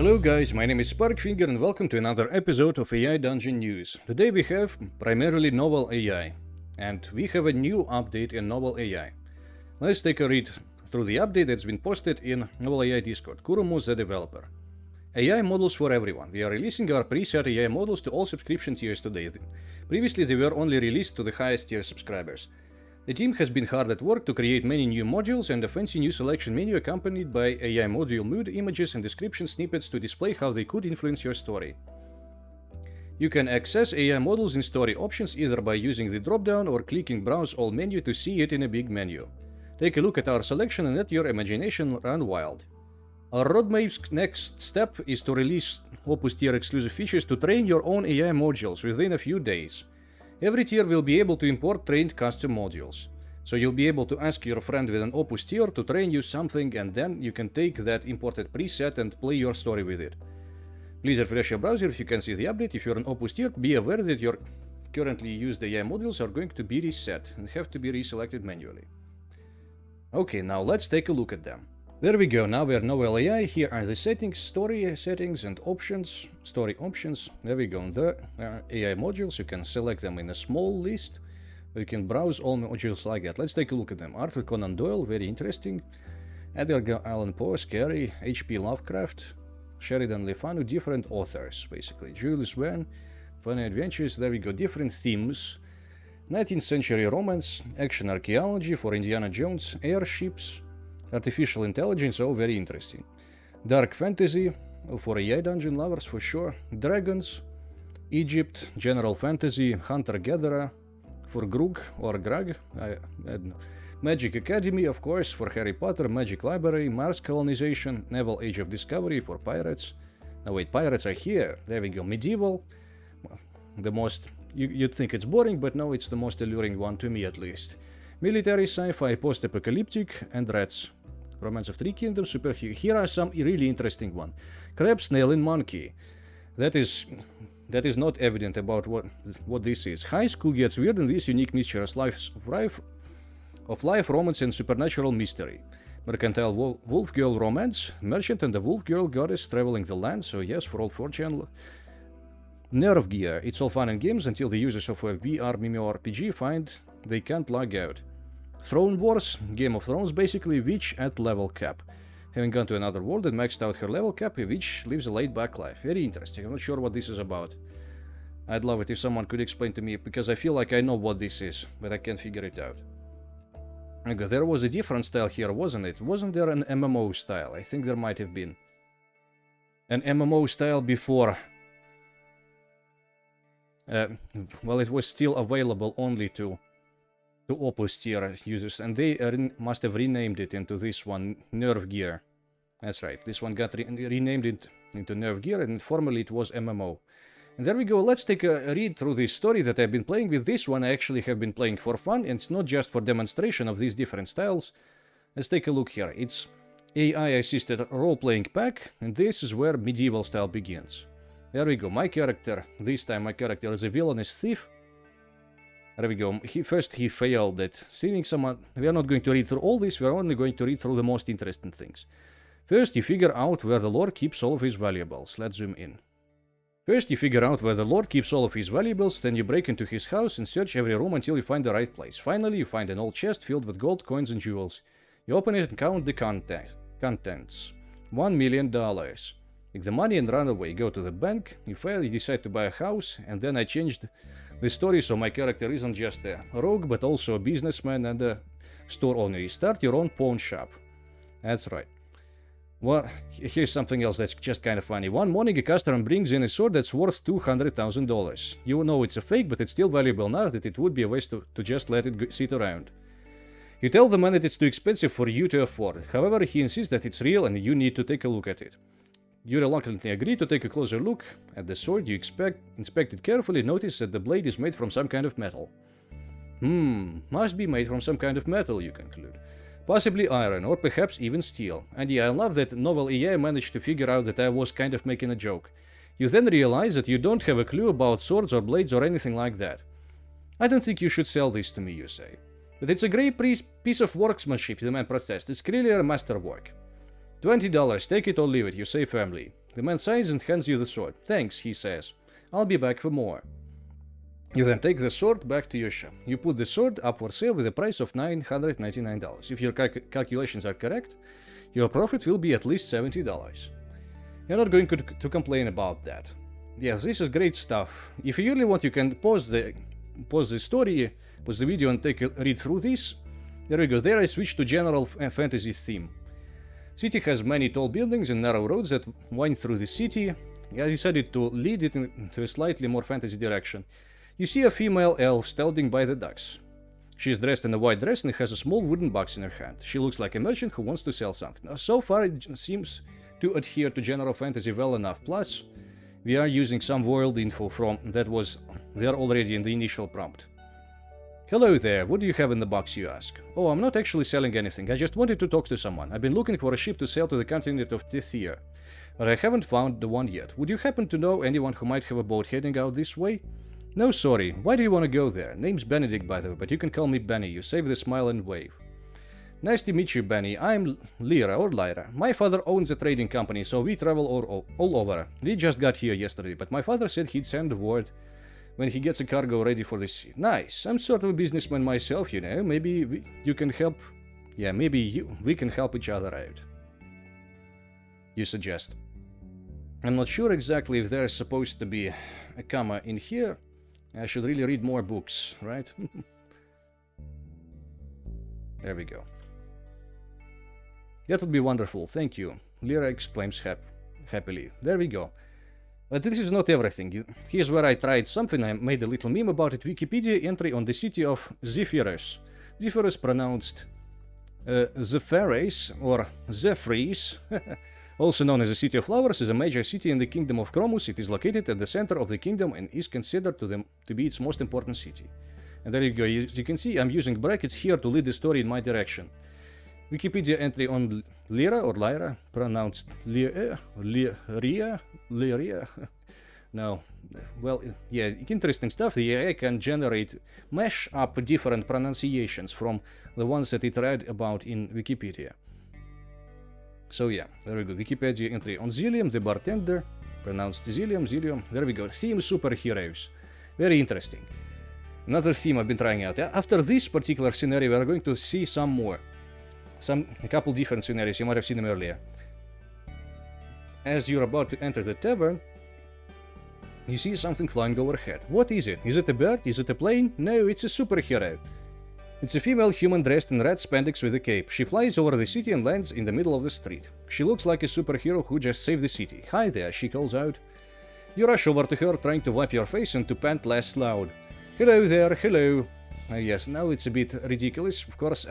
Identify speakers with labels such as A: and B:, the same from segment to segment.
A: Hello guys, my name is Sparkfinger and welcome to another episode of AI Dungeon News. Today we have primarily NovelAI, and we have a new update in NovelAI. Let's take a read through the update that's been posted in NovelAI Discord. Kurumu, the developer. AI models for everyone. We are releasing our preset AI models to all subscription tiers today. Previously they were only released to the highest tier subscribers. The team has been hard at work to create many new modules and a fancy new selection menu accompanied by AI module mood images and description snippets to display how they could influence your story. You can access AI models in story options either by using the drop-down or clicking Browse All menu to see it in a big menu. Take a look at our selection and let your imagination run wild. Our roadmap's next step is to release Opus tier exclusive features to train your own AI modules within a few days. Every tier will be able to import trained custom modules. So you'll be able to ask your friend with an Opus tier to train you something, and then you can take that imported preset and play your story with it. Please refresh your browser if you can see the update. If you're an Opus tier, be aware that your currently used AI modules are going to be reset and have to be reselected manually. Okay, now let's take a look at them. There we go, now we're NovelAI. Here are the settings, story settings and options, story options. There we go, there are AI modules. You can select them in a small list. You can browse all modules like that. Let's take a look at them. Arthur Conan Doyle, very interesting. Edgar Allan Poe, scary. H.P. Lovecraft, Sheridan Le Fanu, different authors, basically. Julius Verne, funny adventures. There we go, different themes. 19th century romance, action archaeology for Indiana Jones, airships, artificial intelligence, oh, very interesting. Dark fantasy, for AI dungeon lovers for sure. Dragons, Egypt, general fantasy, hunter-gatherer, for Grug or Grug, I don't know. Magic Academy, of course, for Harry Potter, Magic Library, Mars colonization, Naval Age of Discovery for pirates. Now wait, pirates are here. There we go. Medieval, the most, you'd think it's boring, but no, it's the most alluring one to me at least. Military, sci-fi, post-apocalyptic, and rats. Romance of Three Kingdoms, superhero. Here are some really interesting ones. Crab, snail, and monkey. That is not evident about what this is. High school gets weird in this unique mixture of life, romance, and supernatural mystery. Mercantile wolf girl romance. Merchant and the wolf girl goddess traveling the land. So yes, for all 4chan. Nerve gear. It's all fun and games until the users of a VR MMORPG find they can't log out. Throne Wars, Game of Thrones basically, witch at level cap. Having gone to another world and maxed out her level cap, a witch lives a laid-back life. Very interesting, I'm not sure what this is about. I'd love it if someone could explain to me, because I feel like I know what this is, but I can't figure it out. Okay, there was a different style here, wasn't it? Wasn't there an MMO style? I think there might have been. An MMO style before. Well, it was still available only to Opus tier users, and they must have renamed it into this one, Nerve Gear. That's right, this one got renamed it into Nerve Gear, and formerly it was MMO. And there we go, let's take a read through this story that I've been playing with. This one I actually have been playing for fun, and it's not just for demonstration of these different styles. Let's take a look here. It's AI-assisted role-playing pack, and this is where medieval style begins. There we go, my character, this time my character is a villainous thief. There we go. He failed at stealing someone. We are not going to read through all this, we are only going to read through the most interesting things. First, you figure out where the Lord keeps all of his valuables. Let's zoom in. First, you figure out where the Lord keeps all of his valuables, then you break into his house and search every room until you find the right place. Finally, you find an old chest filled with gold, coins, and jewels. You open it and count the contents. $1 million. Take the money and run away. Go to the bank. You fail, you decide to buy a house, and then I changed the story so my character isn't just a rogue, but also a businessman and a store owner. You start your own pawn shop. That's right. Well, here's something else that's just kind of funny. One morning a customer brings in a sword that's worth $200,000. You know it's a fake, but it's still valuable enough that it would be a waste to just let it sit around. You tell the man that it's too expensive for you to afford. However, he insists that it's real and you need to take a look at it. You reluctantly agree to take a closer look at the sword. You inspect it carefully, notice that the blade is made from some kind of metal. Must be made from some kind of metal, you conclude. Possibly iron, or perhaps even steel. And yeah, I love that NovelAI managed to figure out that I was kind of making a joke. You then realize that you don't have a clue about swords or blades or anything like that. I don't think you should sell this to me, you say. But it's a great piece of workmanship, the man protests. It's clearly a masterwork. $20, take it or leave it, you say firmly. The man sighs and hands you the sword. Thanks, he says. I'll be back for more. You then take the sword back to your shop. You put the sword up for sale with a price of $999. If your calculations are correct, your profit will be at least $70. You're not going to complain about that. Yes, this is great stuff. If you really want, you can pause the story, pause the video and take a read through this. There we go. There I switched to general fantasy theme. City has many tall buildings and narrow roads that wind through the city. I decided to lead it into a slightly more fantasy direction. You see a female elf standing by the docks. She is dressed in a white dress and has a small wooden box in her hand. She looks like a merchant who wants to sell something. So far it seems to adhere to general fantasy well enough. Plus, we are using some world info from that was there already in the initial prompt. Hello there, what do you have in the box, you ask? Oh, I'm not actually selling anything, I just wanted to talk to someone. I've been looking for a ship to sail to the continent of Tethir, but I haven't found the one yet. Would you happen to know anyone who might have a boat heading out this way? No, sorry. Why do you want to go there? Name's Benedict, by the way, but you can call me Benny. You save the smile and wave. Nice to meet you, Benny. I'm Lyra, or Lyra. My father owns a trading company, so we travel all over. We just got here yesterday, but my father said he'd send word when he gets a cargo ready for the sea. Nice. I'm sort of a businessman myself, you know. Maybe you can help... Yeah, maybe we can help each other out. You suggest. I'm not sure exactly if there's supposed to be a comma in here. I should really read more books, right? There we go. That would be wonderful, thank you. Lyra exclaims happily. There we go. But this is not everything. Here's where I tried something. I made a little meme about it. Wikipedia entry on the city of Zephyrus. Zephyrus pronounced Zephyres or Zephyrs. Also known as the City of Flowers, is a major city in the Kingdom of Chromus. It is located at the center of the kingdom and is considered to be its most important city. And there you go. As you can see, I'm using brackets here to lead the story in my direction. Wikipedia entry on Lyra or Lyra, pronounced Lyria. No. Well, yeah, interesting stuff. The AI can mash up different pronunciations from the ones that it read about in Wikipedia. So yeah, there we go. Wikipedia entry on Zillium, the bartender, pronounced Zillium. There we go. Theme superheroes. Very interesting. Another theme I've been trying out. After this particular scenario, we are going to see some more. A couple different scenarios. You might have seen them earlier. As you're about to enter the tavern, you see something flying overhead. What is it? Is it a bird? Is it a plane? No, it's a superhero. It's a female human dressed in red spandex with a cape. She flies over the city and lands in the middle of the street. She looks like a superhero who just saved the city. Hi there, she calls out. You rush over to her, trying to wipe your face and to pant less loud. Hello there, hello. Yes, now it's a bit ridiculous. Of course,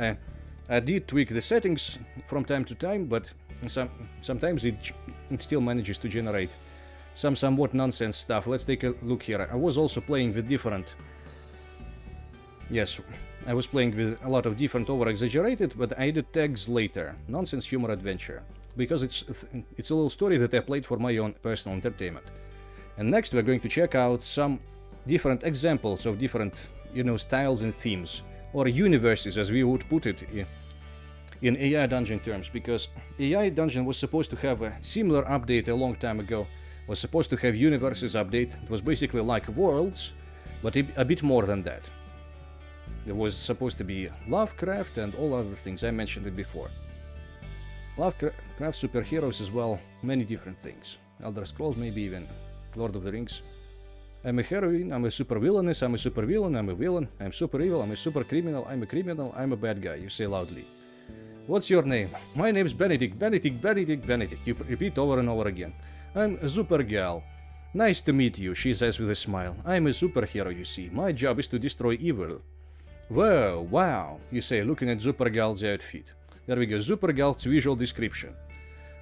A: I did tweak the settings from time to time, but sometimes it still manages to generate some somewhat nonsense stuff. Let's take a look here. I was also playing with different... Yes, I was playing with a lot of different over-exaggerated, but I added tags later. Nonsense humor adventure. Because it's a little story that I played for my own personal entertainment. And next we're going to check out some different examples of different, styles and themes. Or universes, as we would put it in AI Dungeon terms. Because AI Dungeon was supposed to have a similar update a long time ago. Was supposed to have universes update. It was basically like worlds, but a bit more than that. There was supposed to be Lovecraft and all other things. I mentioned it before. Lovecraft, superheroes as well, many different things. Elder Scrolls, maybe even Lord of the Rings. I'm a heroine, I'm a super villainess, I'm a super villain, I'm a villain, I'm super evil, I'm a super criminal, I'm a criminal, I'm a bad guy, you say loudly. What's your name? My name's Benedict, Benedict. You repeat over and over again. I'm a super gal. Nice to meet you, she says with a smile. I'm a superhero, you see. My job is to destroy evil. Whoa, wow, you say, looking at Supergal's outfit. There we go, Supergal's visual description.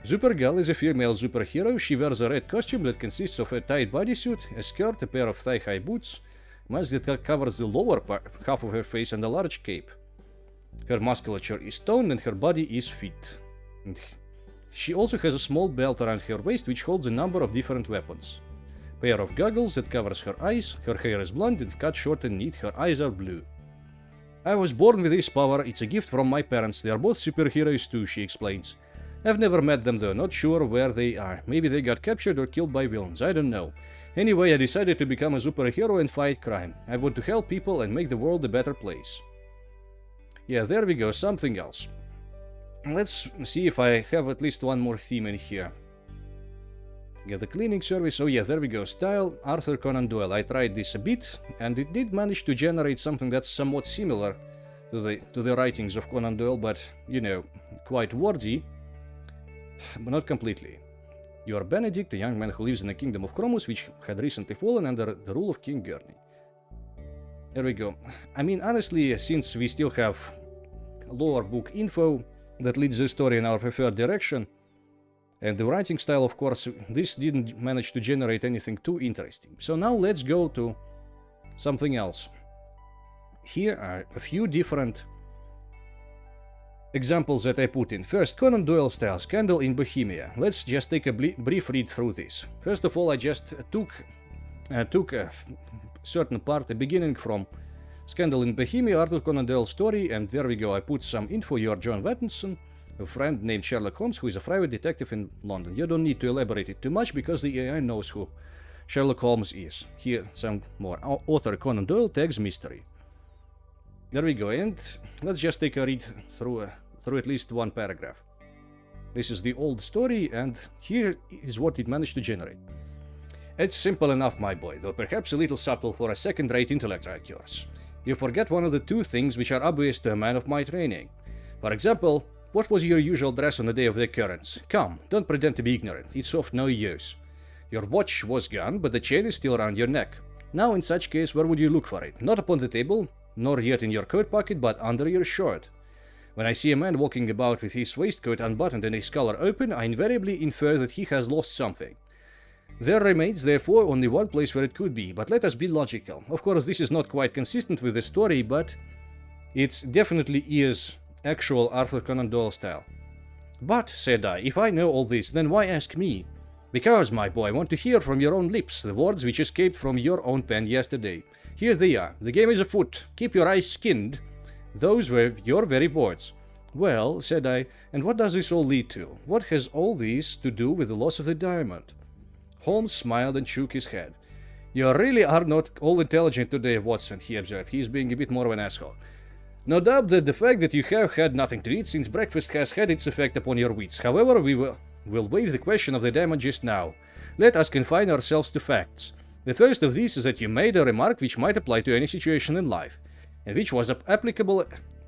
A: Supergal is a female superhero. She wears a red costume that consists of a tight bodysuit, a skirt, a pair of thigh-high boots, mask that covers the lower half of her face, and a large cape. Her musculature is toned and her body is fit. And she also has a small belt around her waist which holds a number of different weapons. Pair of goggles that covers her eyes, her hair is blonde and cut short and neat, her eyes are blue. I was born with this power, it's a gift from my parents, they are both superheroes too, she explains. I've never met them though, not sure where they are. Maybe they got captured or killed by villains, I don't know. Anyway, I decided to become a superhero and fight crime. I want to help people and make the world a better place. Yeah, there we go, something else. Let's see if I have at least one more theme in here. Yeah, the cleaning service, oh yeah, there we go. Style, Arthur Conan Doyle. I tried this a bit, and it did manage to generate something that's somewhat similar to the writings of Conan Doyle, but, you know, quite wordy, but not completely. You are Benedict, a young man who lives in the kingdom of Chromus, which had recently fallen under the rule of King Gurney. There we go. I mean, honestly, since we still have lore book info that leads the story in our preferred direction, and the writing style, of course, this didn't manage to generate anything too interesting. So now let's go to something else. Here are a few different examples that I put in. First, Conan Doyle style, Scandal in Bohemia. Let's just take a brief read through this. First of all, I just took a certain part, beginning from Scandal in Bohemia, Arthur Conan Doyle story, and there we go. I put some info. You are John Watson, a friend named Sherlock Holmes, who is a private detective in London. You don't need to elaborate it too much, because the AI knows who Sherlock Holmes is. Here, some more. Author Conan Doyle tags mystery. There we go, and let's just take a read through at least one paragraph. This is the old story, and here is what it managed to generate. It's simple enough, my boy, though perhaps a little subtle for a second-rate intellect like yours. You forget one of the two things which are obvious to a man of my training. For example, what was your usual dress on the day of the occurrence? Come, don't pretend to be ignorant, it's of no use. Your watch was gone, but the chain is still around your neck. Now, in such case, where would you look for it? Not upon the table, nor yet in your coat pocket, but under your shirt. When I see a man walking about with his waistcoat unbuttoned and his collar open, I invariably infer that he has lost something. There remains, therefore, only one place where it could be, but let us be logical. Of course, this is not quite consistent with the story, but it definitely is actual Arthur Conan Doyle style. But, said I, if I know all this, then why ask me? Because, my boy, I want to hear from your own lips the words which escaped from your own pen yesterday. Here they are. The game is afoot. Keep your eyes skinned. Those were your very words. Well, said I, and what does this all lead to? What has all this to do with the loss of the diamond? Holmes smiled and shook his head. You really are not all intelligent today, Watson, he observed. He is being a bit more of an asshole. No doubt that the fact that you have had nothing to eat since breakfast has had its effect upon your wits. However, we'll waive the question of the diamond just now. Let us confine ourselves to facts. The first of these is that you made a remark which might apply to any situation in life, and which was applicable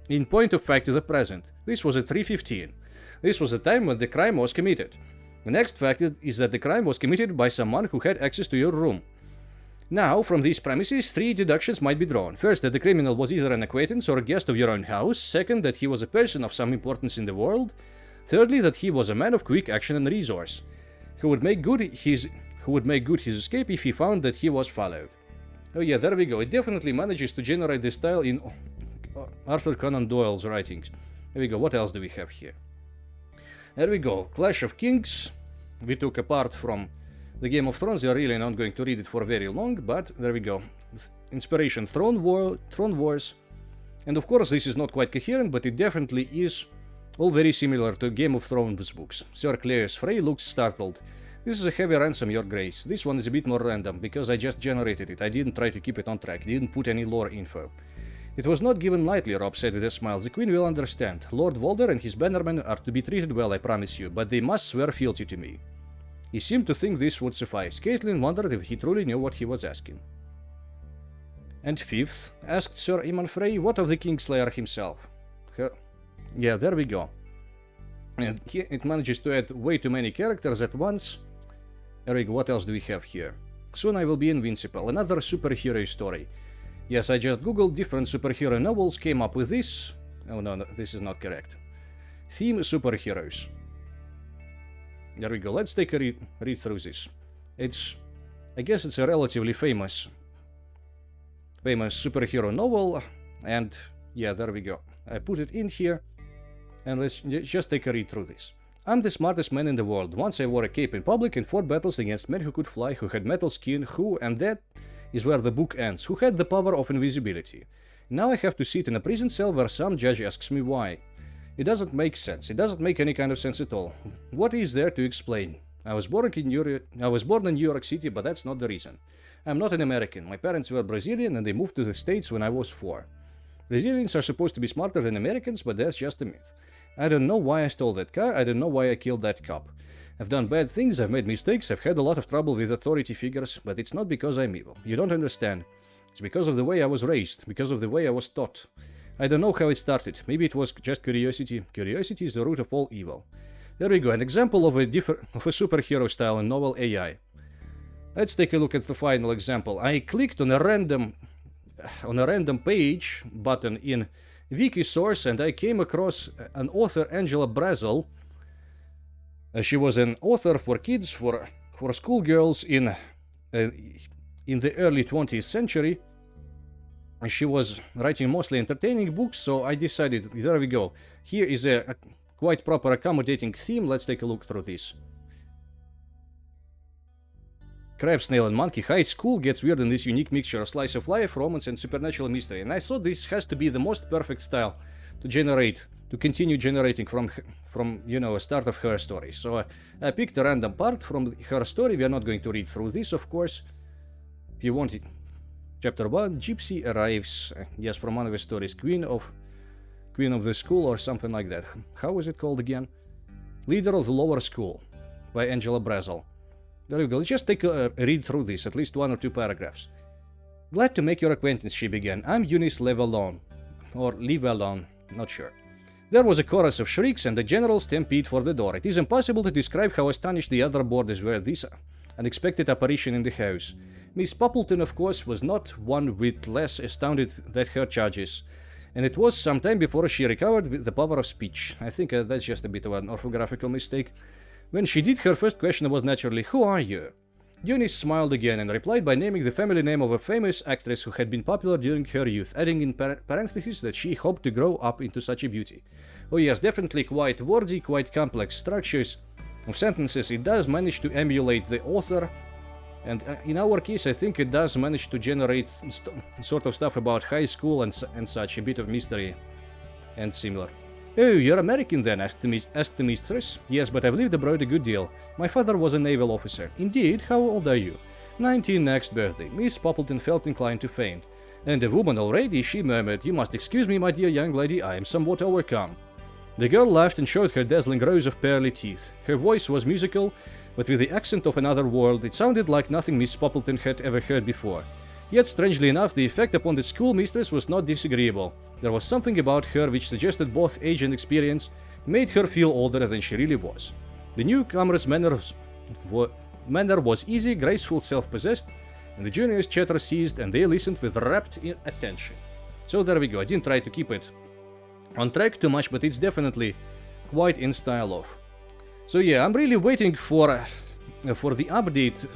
A: in point of fact to the present. This was at 3:15. This was the time when the crime was committed. The next fact is that the crime was committed by someone who had access to your room. Now, from these premises, three deductions might be drawn. First, that the criminal was either an acquaintance or a guest of your own house. Second, that he was a person of some importance in the world. Thirdly, that he was a man of quick action and resource, who would make good his escape if he found that he was followed. Oh yeah, there we go. It definitely manages to generate this style in Arthur Conan Doyle's writings. There we go. What else do we have here? There we go. Clash of Kings. We took apart from the Game of Thrones. We are really not going to read it for very long, but there we go. Inspiration, Throne Wars. And of course, this is not quite coherent, but it definitely is all very similar to Game of Thrones books. Sir Cleus Frey looks startled. This is a heavy ransom, your grace. This one is a bit more random, because I just generated it. I didn't try to keep it on track, didn't put any lore info. It was not given lightly, Rob said with a smile. The Queen will understand. Lord Volder and his bannermen are to be treated well, I promise you, but they must swear fealty to me. He seemed to think this would suffice. Caitlin wondered if he truly knew what he was asking. And fifth, asked Sir Eamon Frey, what of the Kingslayer himself? Yeah, there we go. And it manages to add way too many characters at once. There we go, what else do we have here? Soon I will be invincible, another superhero story. Yes, I just googled different superhero novels, came up with this. Oh no, this is not correct. Theme superheroes. There we go, let's take a read through this. I guess it's a relatively famous superhero novel, and yeah, there we go. I put it in here, and let's just take a read through this. I'm the smartest man in the world. Once I wore a cape in public and fought battles against men who could fly, who had metal skin, and that is where the book ends, who had the power of invisibility. Now I have to sit in a prison cell where some judge asks me why. It doesn't make sense. It doesn't make any kind of sense at all. What is there to explain? I was born in New York City, but that's not the reason. I'm not an American. My parents were Brazilian and they moved to the States when I was 4. Brazilians are supposed to be smarter than Americans, but that's just a myth. I don't know why I stole that car. I don't know why I killed that cop. I've done bad things, I've made mistakes, I've had a lot of trouble with authority figures, but it's not because I'm evil. You don't understand. It's because of the way I was raised, because of the way I was taught. I don't know how it started. Maybe it was just curiosity. Curiosity is the root of all evil. There we go, an example of a superhero style in NovelAI. Let's take a look at the final example. I clicked on a random page button in Wikisource and I came across an author, Angela Brazel. She was an author for kids, for schoolgirls in the early 20th century. She was writing mostly entertaining books, so I decided, there we go. Here is a quite proper accommodating theme. Let's take a look through this. Crab, Snail and Monkey High School gets weird in this unique mixture of slice of life, romance and supernatural mystery. And I thought this has to be the most perfect style to continue generating from a start of her story. So I picked a random part from her story. We are not going to read through this, of course. If you want it. Chapter 1, Gypsy arrives, yes, from one of the stories, Queen of the School or something like that. How is it called again? Leader of the Lower School by Angela Brazel. There we go. Let's just take a read through this, at least 1 or 2 paragraphs. Glad to make your acquaintance, she began. I'm Eunice Levalon. Or Levalon, not sure. There was a chorus of shrieks and a general stampede for the door. It is impossible to describe how astonished the other boarders were at this unexpected apparition in the house. Miss Poppleton, of course, was not one whit less astounded at her charges, and it was some time before she recovered the power of speech. I think that's just a bit of an orthographical mistake. When she did, her first question was naturally, "Who are you?" Eunice smiled again and replied by naming the family name of a famous actress who had been popular during her youth, adding in parentheses that she hoped to grow up into such a beauty. Oh yes, definitely quite wordy, quite complex structures of sentences. It does manage to emulate the author, and in our case I think it does manage to generate sort of stuff about high school and such, a bit of mystery and similar. "Oh, you're American then?" asked the mistress. "Yes, but I've lived abroad a good deal. My father was a naval officer." "Indeed? How old are you?" 19 next birthday." Miss Poppleton felt inclined to faint. "And a woman already?" she murmured. "You must excuse me, my dear young lady, I am somewhat overcome." The girl laughed and showed her dazzling rows of pearly teeth. Her voice was musical, but with the accent of another world. It sounded like nothing Miss Poppleton had ever heard before. Yet, strangely enough, the effect upon the schoolmistress was not disagreeable. There was something about her which suggested both age and experience, made her feel older than she really was. The newcomer's manner was easy, graceful, self-possessed, and the juniors' chatter ceased, and they listened with rapt attention. So there we go. I didn't try to keep it on track too much, but it's definitely quite in style of. So yeah, I'm really waiting for the update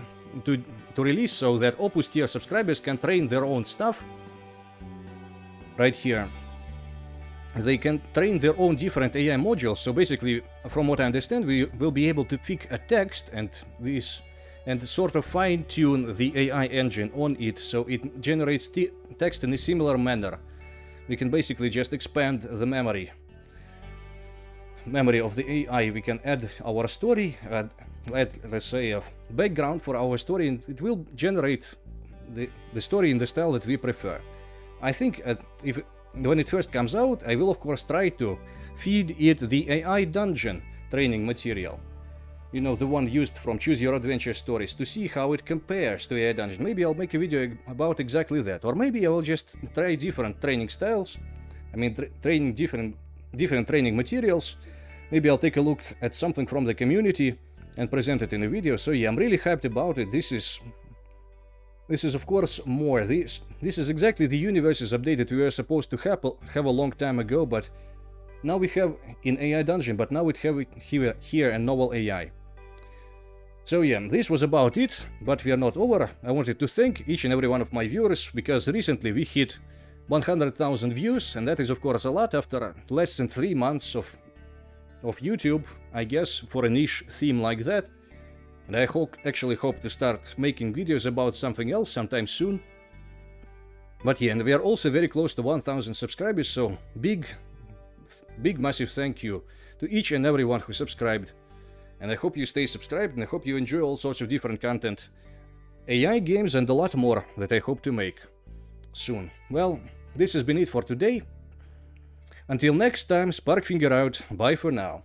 A: to release so that Opus tier subscribers can train their own stuff. Right here. They can train their own different AI modules. So basically, from what I understand, we will be able to pick a text and sort of fine-tune the AI engine on it so it generates text in a similar manner. We can basically just expand the memory of the AI. We can add our story, add, let's say, a background for our story, and it will generate the story in the style that we prefer. I think when it first comes out, I will of course try to feed it the AI dungeon training material. You know, the one used from Choose Your Adventure stories, to see how it compares to AI dungeon. Maybe I'll make a video about exactly that, or maybe I will just try different training styles. I mean, training different training materials. Maybe I'll take a look at something from the community and present it in a video. So yeah, I'm really hyped about it. This is of course more. This is exactly the universe's update that we were supposed to have a long time ago, but now we have in AI Dungeon, but now we have it here in NovelAI. So yeah, this was about it, but we are not over. I wanted to thank each and every one of my viewers, because recently we hit 100,000 views, and that is of course a lot after less than 3 months of YouTube, I guess, for a niche theme like that. And I actually hope to start making videos about something else sometime soon. But yeah, and we are also very close to 1,000 subscribers, so big big massive thank you to each and everyone who subscribed. And I hope you stay subscribed, and I hope you enjoy all sorts of different content, AI games, and a lot more that I hope to make soon. Well, this has been it for today. Until next time, Sparkfinger out. Bye for now.